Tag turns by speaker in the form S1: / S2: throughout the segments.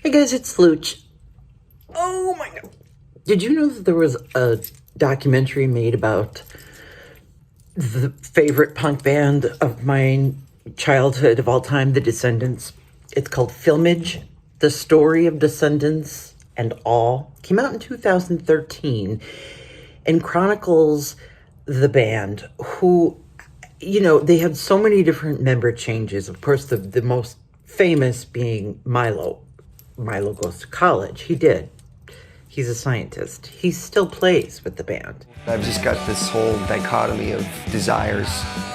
S1: Hey guys, it's Looch. Oh my god. Did you know that there was a documentary made about the favorite punk band of my childhood of all time, The Descendents? It's called Filmage, The Story of Descendents and All. Came out in 2013 and chronicles the band who, they had so many different member changes. Of course, the most famous being Milo. Milo Goes to college. He did. He's a scientist. He still plays with the band.
S2: I've just got this whole dichotomy of desires.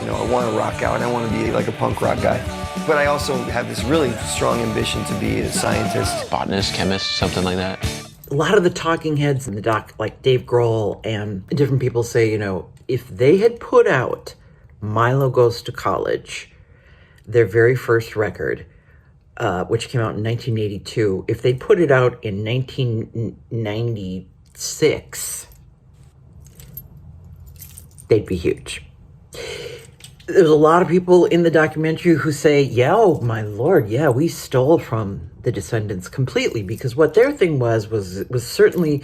S2: I want to rock out. I want to be like a punk rock guy. But I also have this really strong ambition to be a scientist.
S3: Botanist, chemist, something like that.
S1: A lot of the talking heads in the doc, like Dave Grohl and different people say, if they had put out Milo Goes to College, their very first record, which came out in 1982, if they put it out in 1996, they'd be huge. There's a lot of people in the documentary who say, yeah, oh my lord, yeah, we stole from the Descendents completely, because what their thing was certainly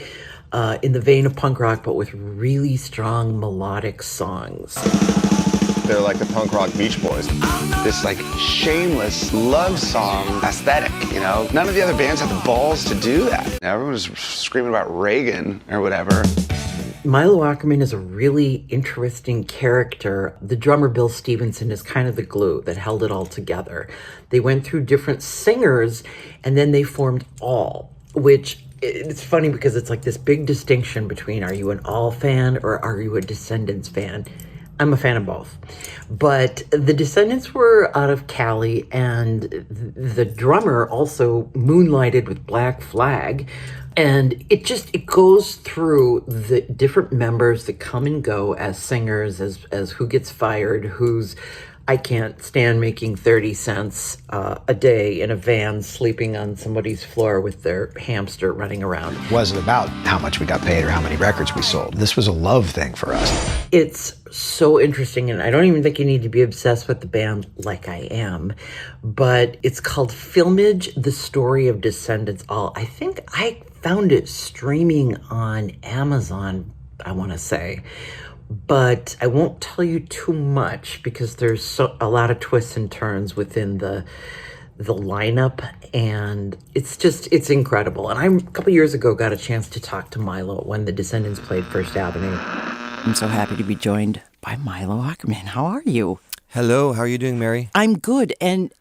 S1: in the vein of punk rock, but with really strong melodic songs.
S4: They're like the punk rock Beach Boys. This like shameless love song aesthetic, None of the other bands had the balls to do that. Everyone was screaming about Reagan or whatever.
S1: Milo Aukerman is a really interesting character. The drummer Bill Stevenson is kind of the glue that held it all together. They went through different singers and then they formed All, which it's funny because it's like this big distinction between, are you an All fan or are you a Descendents fan? I'm a fan of both. But the Descendents were out of Cali, and the drummer also moonlighted with Black Flag. And it goes through the different members that come and go as singers, as who gets fired, who's, I can't stand making 30 cents a day in a van sleeping on somebody's floor with their hamster running around.
S5: It wasn't about how much we got paid or how many records we sold. This was a love thing for us.
S1: It's so interesting, and I don't even think you need to be obsessed with the band like I am, but it's called Filmage, The Story of Descendents All. I think I found it streaming on Amazon, I want to say. But I won't tell you too much because there's a lot of twists and turns within the lineup, and it's incredible. And I, a couple years ago, got a chance to talk to Milo when the Descendents played First Avenue.
S6: I'm so happy to be joined by Milo Aukerman. How are you?
S2: Hello, how are you doing, Mary?
S6: I'm good. And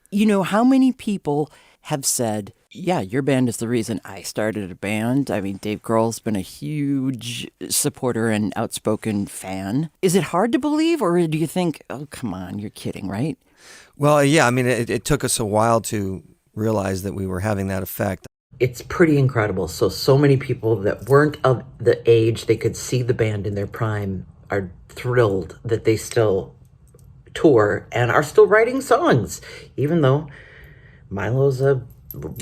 S6: how many people have said, yeah, your band is the reason I started a band. I mean, Dave Grohl's been a huge supporter and outspoken fan. Is it hard to believe, or do you think, oh, come on, you're kidding, right?
S2: Well, yeah, I mean, it took us a while to realize that we were having that effect.
S1: It's pretty incredible. So many people that weren't of the age they could see the band in their prime are thrilled that they still tour and are still writing songs, even though Milo's a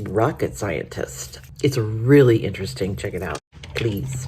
S1: rocket scientist. It's really interesting. Check it out, please.